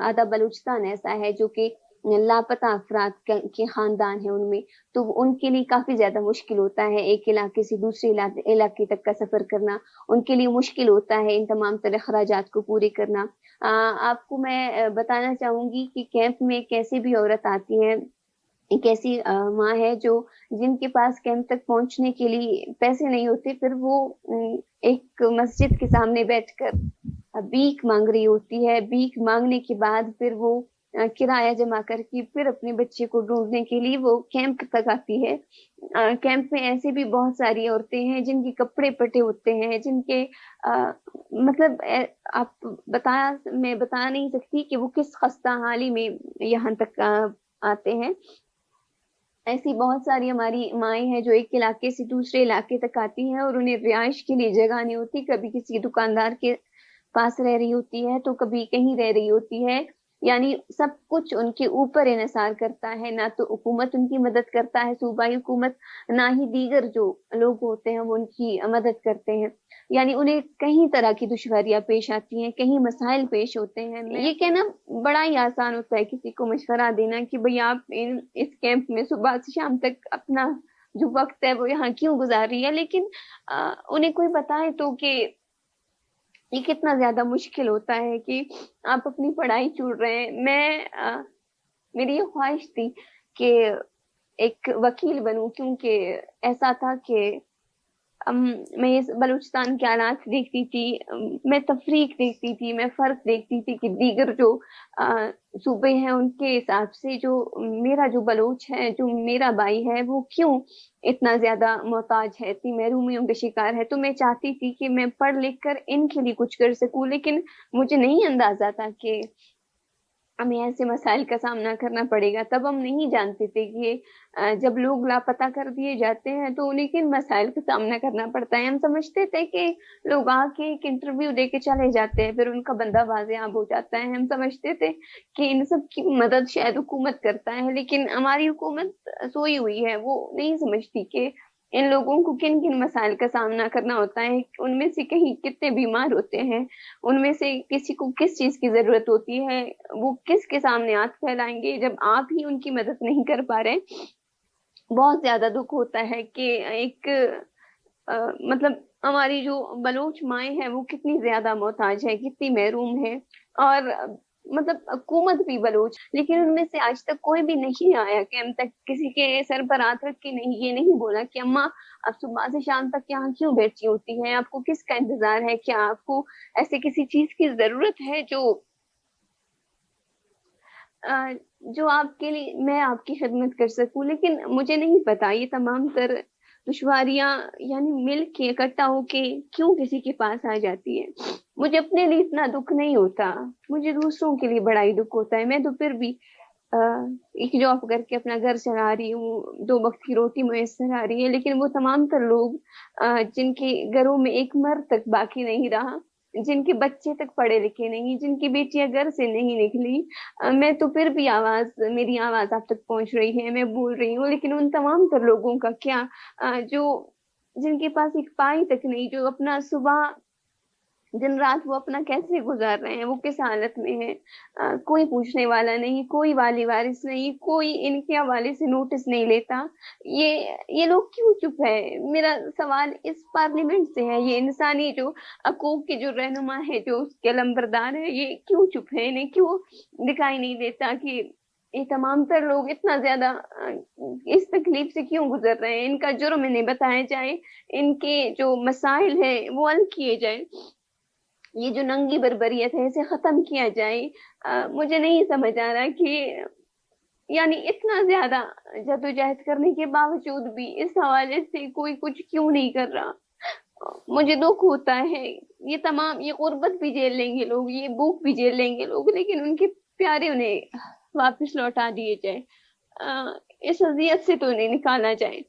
आधा बलूचिस्तान ऐसा है जो कि लापता अफराद के खानदान है उनमें, तो उनके लिए काफी ज्यादा मुश्किल होता है एक इलाके से दूसरे इलाके तक का सफर करना। उनके लिए मुश्किल होता है इन तमाम तरह अखराजात को पूरे करना। आपको मैं बताना चाहूंगी कि कैंप में कैसे भी औरत आती है, एक ऐसी माँ है जो जिनके पास कैंप तक पहुंचने के लिए पैसे नहीं होते, फिर वो एक मस्जिद के सामने बैठकर भीख मांग रही होती है। भीख मांगने के बाद फिर वो किराया जमा करके फिर अपने बच्चे को ढूंढने के लिए वो कैंप तक आती है। कैंप में ऐसे भी बहुत सारी औरतें हैं जिनके कपड़े फटे होते हैं, जिनके मतलब आप मैं बता नहीं सकती कि वो किस खस्ता हाली में यहाँ तक आते हैं। ऐसी बहुत सारी हमारी माएँ हैं जो एक इलाके से दूसरे इलाके तक आती हैं और उन्हें रिहाइश के लिए जगह नहीं होती, कभी किसी दुकानदार के पास रह रही होती है तो कभी कहीं रह रही होती है। यानी सब कुछ उनके ऊपर इन्हिसार करता है, ना तो हुकूमत उनकी मदद करता है, सूबाई हुकूमत, ना ही दीगर जो लोग होते हैं वो उनकी मदद करते हैं। यानी उन्हें कई तरह की दुश्वारियां पेश आती हैं, कई मसाइल पेश होते हैं। ये कहना बड़ा ही आसान होता है किसी को मशवरा देना कि भाई आप इस कैंप में सुबह से शाम तक अपना जो वक्त है वो यहाँ क्यों गुजार रही है, लेकिन उन्हें कोई बताए तो कि ये कितना ज्यादा मुश्किल होता है कि आप अपनी पढ़ाई छोड़ रहे हैं। मेरी ये ख्वाहिश थी कि एक वकील बनूं, क्योंकि ऐसा था कि मैं इस बलूचिस्तान के हालात देखती थी, मैं तफरीक देखती थी, मैं फर्क देखती थी कि दीगर जो सूबे हैं उनके हिसाब से जो मेरा जो बलूच है, जो मेरा भाई है, वो क्यों इतना ज्यादा मोहताज है, इतनी महरूमियों का शिकार है। तो मैं चाहती थी कि मैं पढ़ लिख कर इनके लिए कुछ कर सकूं, लेकिन मुझे नहीं अंदाजा था कि हमें ऐसे मसाइल का सामना करना पड़ेगा। तब हम नहीं जानते थे कि जब लोग लापता कर दिए जाते हैं तो उन्हें किन मसाइल का सामना करना पड़ता है। हम समझते थे कि लोग आके एक इंटरव्यू दे के चले जाते हैं, फिर उनका बंदा बाजियाब हो जाता है। हम समझते थे कि इन सब की मदद शायद हुकूमत करता है, लेकिन हमारी हुकूमत सोई हुई है, वो नहीं समझती कि इन लोगों को किन किन मसाइल का सामना करना होता है, उनमें से कहीं कितने बीमार होते हैं, उनमें से किसी को किस चीज की जरूरत होती है, वो किसके सामने हाथ फैलाएंगे जब आप ही उनकी मदद नहीं कर पा रहे। बहुत ज्यादा दुख होता है कि एक मतलब हमारी जो बलोच माएँ हैं वो कितनी ज्यादा मोहताज है, कितनी महरूम है। और मतलब हुकूमत भी बलोच, लेकिन उनमें से आज तक कोई भी नहीं आया कि हम तक किसी के सर पर हाथ रख के नहीं, ये नहीं बोला कि अम्मा आप सुबह से शाम तक यहाँ क्यों बैठी होती हैं, आपको किसका इंतजार है, क्या आपको ऐसे किसी चीज की जरूरत है जो आपके लिए मैं आपकी खिदमत कर सकूं। लेकिन मुझे नहीं पता ये तमाम तर दुश्वारियां यानी मिल के इकट्ठा होके क्यों किसी के पास आ जाती है। मुझे अपने लिए इतना दुख नहीं होता, मुझे दूसरों के लिए बड़ा ही दुख होता है। मैं तो फिर भी अ, एक जॉब करके अपना घर चला रही हूँ, दो वक्त की रोटी मुयस्सर आ रही है, लेकिन वो तमाम तर लोग जिनके घरों में एक मर्द तक बाकी नहीं रहा, जिनके बच्चे तक पढ़े लिखे नहीं, जिनकी बेटियां घर से नहीं निकली, मैं तो फिर भी मेरी आवाज आप तक पहुंच रही है, मैं बोल रही हूँ। लेकिन उन तमाम तर लोगों का क्या, जो जिनके पास एक पाई तक नहीं, जो अपना सुबह दिन रात वो अपना कैसे गुजार रहे हैं, वो किस हालत में है, कोई पूछने वाला नहीं, कोई वाली वारिस नहीं, कोई इनके हवाले से नोटिस नहीं लेता। ये लोग क्यों चुप है? मेरा सवाल इस पार्लियामेंट से है, ये इंसानी जो हकूक के जो रहनुमा है, जो उसके अलमबरदार है, ये क्यों चुप है? इन्हें क्यों दिखाई नहीं देता कि ये तमाम तर लोग इतना ज्यादा इस तकलीफ से क्यों गुजर रहे हैं? इनका जुर्म इन्हें बताया जाए, इनके जो मसाइल है वो हल किए जाए, ये जो नंगी बर्बरियत है इसे खत्म किया जाए। मुझे नहीं समझ आ रहा कि यानी इतना ज्यादा जद्दोजहद करने के बावजूद भी इस हवाले से कोई कुछ क्यों नहीं कर रहा। मुझे दुख होता है। ये गुर्बत भी झेल लेंगे लोग, ये भूख भी झेल लेंगे लोग, लेकिन उनके प्यारे उन्हें वापस लौटा दिए जाए, इस अजियत से तो उन्हें निकाला जाए।